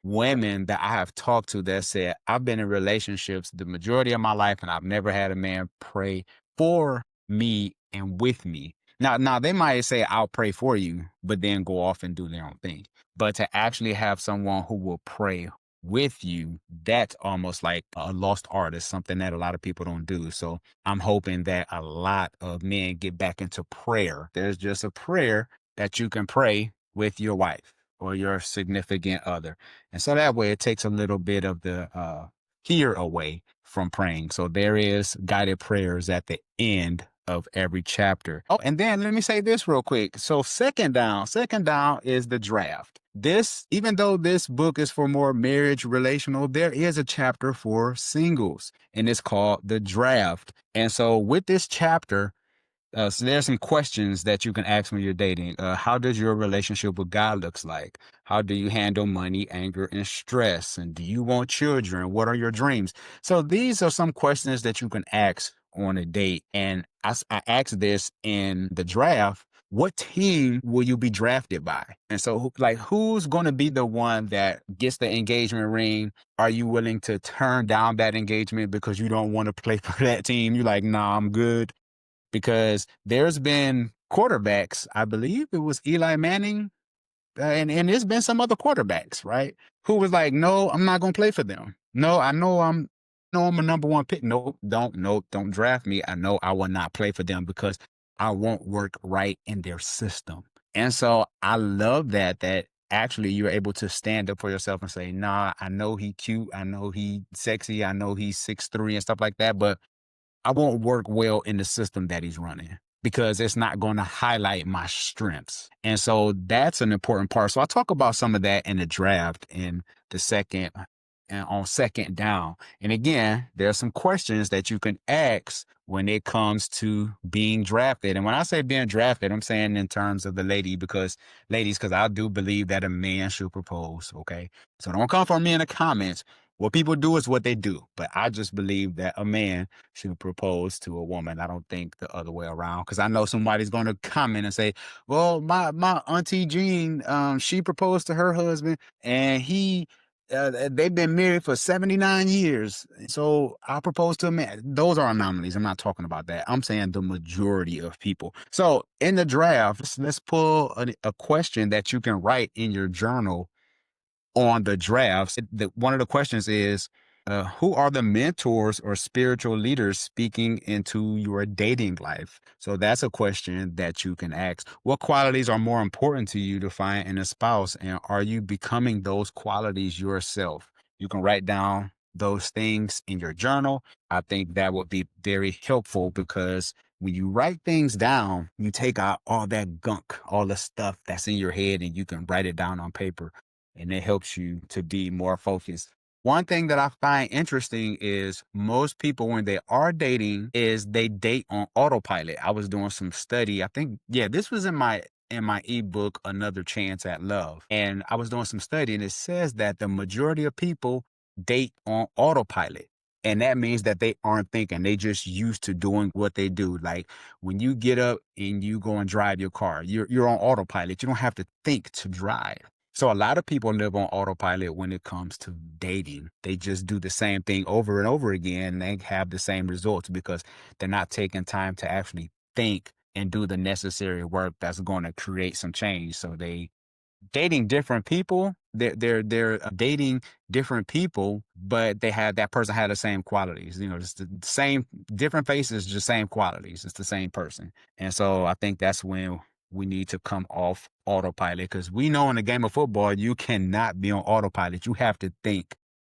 women that I have talked to that said, I've been in relationships the majority of my life and I've never had a man pray for me and with me. Now they might say, I'll pray for you, but then go off and do their own thing. But to actually have someone who will pray with you, that's almost like a lost art. Is something that a lot of people don't do. So I'm hoping that a lot of men get back into prayer. There's just a prayer that you can pray with your wife or your significant other. And so that way it takes a little bit of the fear away from praying. So there is guided prayers at the end of every chapter. Oh, and then let me say this real quick. So second down is the draft. This, even though this book is for more marriage relational, there is a chapter for singles and it's called the draft. And so with this chapter, so there's some questions that you can ask when you're dating. How does your relationship with God looks like? How do you handle money, anger, and stress? And do you want children? What are your dreams? So these are some questions that you can ask on a date. And I asked this in the draft. What team will you be drafted by? And so, like, who's going to be the one that gets the engagement ring? Are you willing to turn down that engagement because you don't want to play for that team? You're like, nah, I'm good, because there's been quarterbacks, I believe it was Eli Manning, and there's been some other quarterbacks, right? Who was like, no, I'm not going to play for them. No, I know I'm a number one pick. No, don't draft me. I know I will not play for them because I won't work right in their system. And so I love that actually you're able to stand up for yourself and say, nah, I know he cute. I know he sexy. I know he's 6'3" and stuff like that. But I won't work well in the system that he's running because it's not going to highlight my strengths. And so that's an important part. So I talk about some of that in the draft in the second and on second down. And again, there are some questions that you can ask when it comes to being drafted. And when I say being drafted, I'm saying in terms of the ladies, because I do believe that a man should propose. Okay. So don't come for me in the comments. What people do is what they do. But I just believe that a man should propose to a woman. I don't think the other way around, because I know somebody's going to comment and say, well, my auntie Jean, she proposed to her husband and they've been married for 79 years. So I proposed to a man. Those are anomalies. I'm not talking about that. I'm saying the majority of people. So in the draft, let's pull a question that you can write in your journal on the drafts. One of the questions is, who are the mentors or spiritual leaders speaking into your dating life? So that's a question that you can ask. What qualities are more important to you to find in a spouse? And are you becoming those qualities yourself? You can write down those things in your journal. I think that would be very helpful because when you write things down, you take out all that gunk, all the stuff that's in your head, and you can write it down on paper, and it helps you to be more focused. One thing that I find interesting is most people, when they are dating, is they date on autopilot. I was doing some study. I think, yeah, this was in my ebook, Another Chance at Love. And I was doing some study and it says that the majority of people date on autopilot. And that means that they aren't thinking. They just used to doing what they do. Like when you get up and you go and drive your car, you're on autopilot. You don't have to think to drive. So a lot of people live on autopilot when it comes to dating. They just do the same thing over and over again. And they have the same results because they're not taking time to actually think and do the necessary work that's going to create some change. So they dating different people. They're dating different people, but that person had the same qualities. It's the same, different faces, just same qualities. It's the same person. And so I think that's when we need to come off autopilot, because we know in the game of football, you cannot be on autopilot. You have to think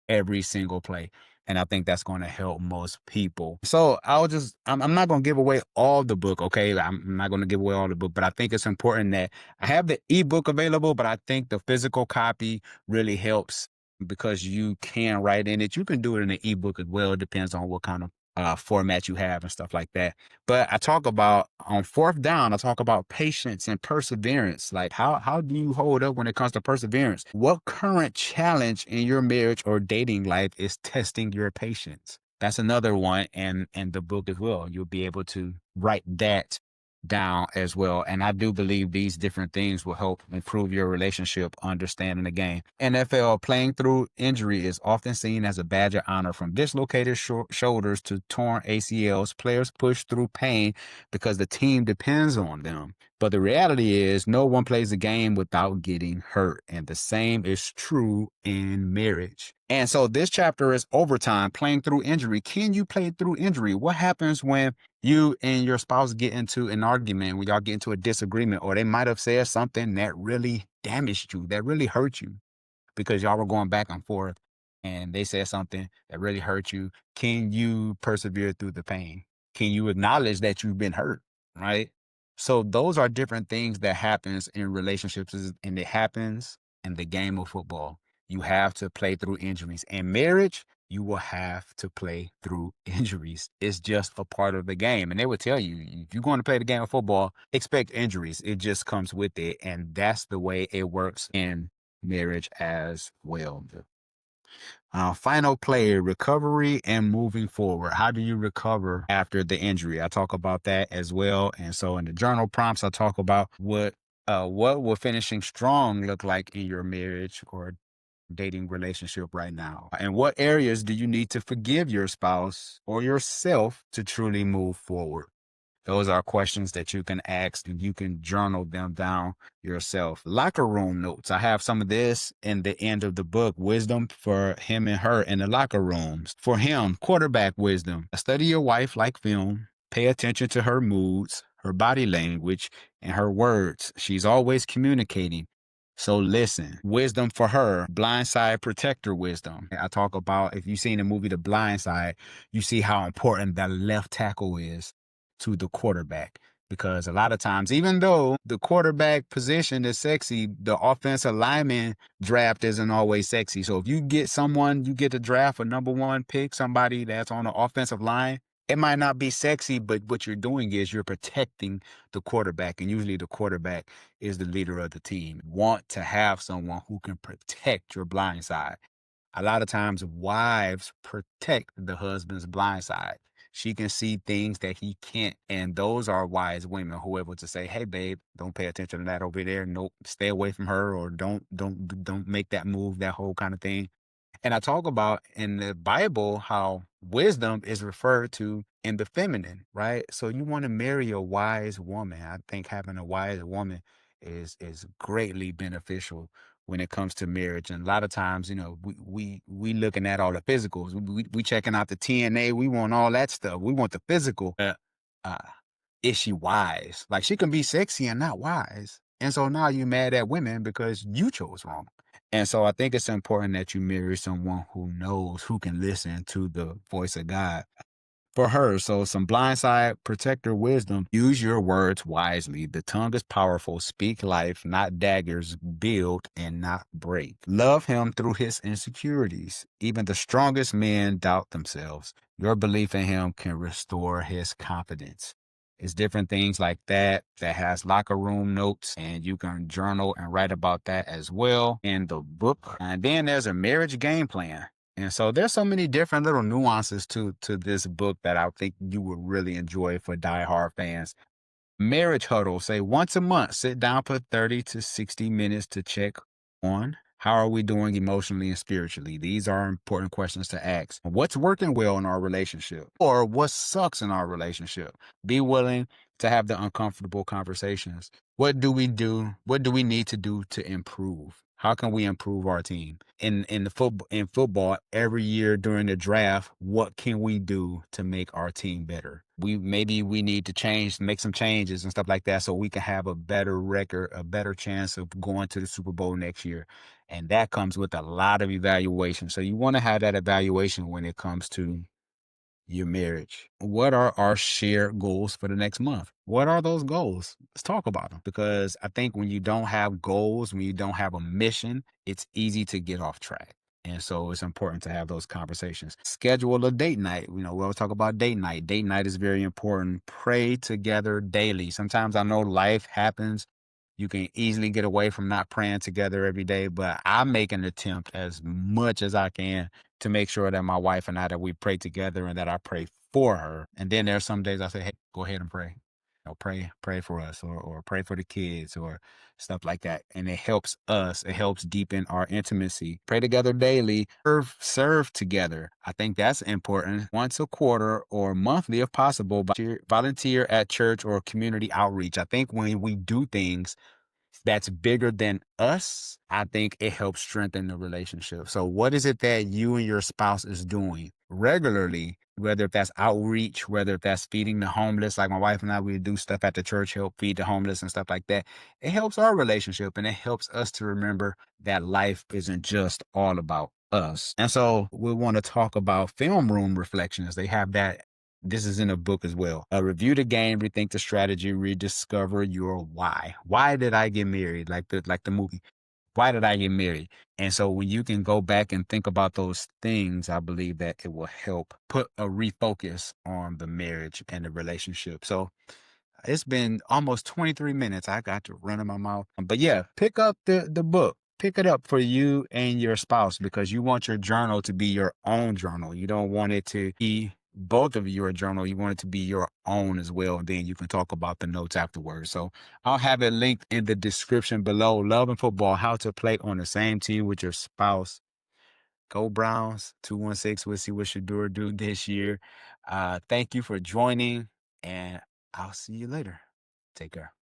every single play. And I think that's going to help most people. So I'm not going to give away all the book. Okay. I'm not going to give away all the book, but I think it's important that I have the ebook available, but I think the physical copy really helps because you can write in it. You can do it in the ebook as well. It depends on what kind of format you have and stuff like that. But I talk about on fourth down, I talk about patience and perseverance. Like how do you hold up when it comes to perseverance? What current challenge in your marriage or dating life is testing your patience? That's another one, and the book as well. You'll be able to write that down as well. And I do believe these different things will help improve your relationship, understanding the game. NFL, playing through injury is often seen as a badge of honor. From dislocated shoulders to torn ACLs, players push through pain because the team depends on them. But the reality is, no one plays a game without getting hurt. And the same is true in marriage. And so this chapter is overtime, playing through injury. Can you play through injury? What happens when you and your spouse get into an argument, when y'all get into a disagreement, or they might have said something that really damaged you, that really hurt you because y'all were going back and forth and they said something that really hurt you? Can you persevere through the pain? Can you acknowledge that you've been hurt? Right. So those are different things that happens in relationships, and it happens in the game of football. You have to play through injuries. In marriage, you will have to play through injuries. It's just a part of the game. And they would tell you, if you're going to play the game of football, expect injuries. It just comes with it. And that's the way it works in marriage as well. Final play, recovery and moving forward. How do you recover after the injury? I talk about that as well. And so in the journal prompts, I talk about what will finishing strong look like in your marriage or dating relationship right now? And what areas do you need to forgive your spouse or yourself to truly move forward? Those are questions that you can ask and you can journal them down yourself. Locker room notes. I have some of this in the end of the book, wisdom for him and her in the locker rooms. For him, quarterback wisdom. Study your wife like film. Pay attention to her moods, her body language, and her words. She's always communicating. So listen, wisdom for her, blindside protector wisdom. I talk about, if you've seen the movie The Blind Side, you see how important the left tackle is to the quarterback. Because a lot of times, even though the quarterback position is sexy, the offensive lineman draft isn't always sexy. So if you get someone, you get to draft a number one pick, somebody that's on the offensive line, it might not be sexy, but what you're doing is you're protecting the quarterback. And usually the quarterback is the leader of the team. You want to have someone who can protect your blind side. A lot of times wives protect the husband's blind side. She can see things that he can't. And those are wise women who are able to say, hey, babe, don't pay attention to that over there. Nope, stay away from her, or don't make that move, that whole kind of thing. And I talk about in the Bible how wisdom is referred to in the feminine, right? So you want to marry a wise woman. I think having a wise woman is greatly beneficial when it comes to marriage. And a lot of times, we looking at all the physicals. We checking out the TNA. We want all that stuff. We want the physical. Uh, is she wise? Like, she can be sexy and not wise. And so now you're mad at women because you chose wrong. And so I think it's important that you marry someone who knows, who can listen to the voice of God for her. So some blindside protector wisdom. Use your words wisely. The tongue is powerful. Speak life, not daggers. Build and not break. Love him through his insecurities. Even the strongest men doubt themselves. Your belief in him can restore his confidence. It's different things like that has locker room notes, and you can journal and write about that as well in the book. And then there's a marriage game plan. And so there's so many different little nuances to this book that I think you would really enjoy for diehard fans. Marriage huddle, say once a month, sit down for 30 to 60 minutes to check on how are we doing emotionally and spiritually. These are important questions to ask. What's working well in our relationship, or what sucks in our relationship? Be willing to have the uncomfortable conversations. What do we do? What do we need to do to improve? How can we improve our team? In football, every year during the draft, what can we do to make our team better? Maybe we need to make some changes and stuff like that, so we can have a better record, a better chance of going to the Super Bowl next year. And that comes with a lot of evaluation. So you want to have that evaluation when it comes to your marriage. What are our shared goals for the next month? What are those goals? Let's talk about them. Because I think when you don't have goals, when you don't have a mission, it's easy to get off track. And so it's important to have those conversations. Schedule a date night. We always talk about date night. Date night is very important. Pray together daily. Sometimes I know life happens. You can easily get away from not praying together every day, but I make an attempt as much as I can to make sure that my wife and I, that we pray together and that I pray for her. And then there's some days I say, hey, go ahead and pray. pray for us, or pray for the kids, or stuff like that. And it helps us, it helps deepen our intimacy. Pray together daily, serve together. I think that's important. Once a quarter or monthly if possible, volunteer at church or community outreach. I think when we do things that's bigger than us, I think it helps strengthen the relationship. So what is it that you and your spouse is doing regularly, whether if that's outreach, whether if that's feeding the homeless, like my wife and I, we do stuff at the church, help feed the homeless and stuff like that. It helps our relationship, and it helps us to remember that life isn't just all about us. And so we want to talk about film room reflections. They have that. This is in a book as well. Review the game, rethink the strategy, rediscover your why. Why did I get married? Like the movie. Why did I get married? And so when you can go back and think about those things, I believe that it will help put a refocus on the marriage and the relationship. So it's been almost 23 minutes. I got to run in my mouth. But yeah, pick up the book. Pick it up for you and your spouse, because you want your journal to be your own journal. You don't want it to be both of your journal. You want it to be your own as well. Then you can talk about the notes afterwards. So I'll have it linked in the description below. Love and Football, how to play on the same team with your spouse. Go Browns, 216. We'll see what Shador do this year. Thank you for joining, and I'll see you later. Take care.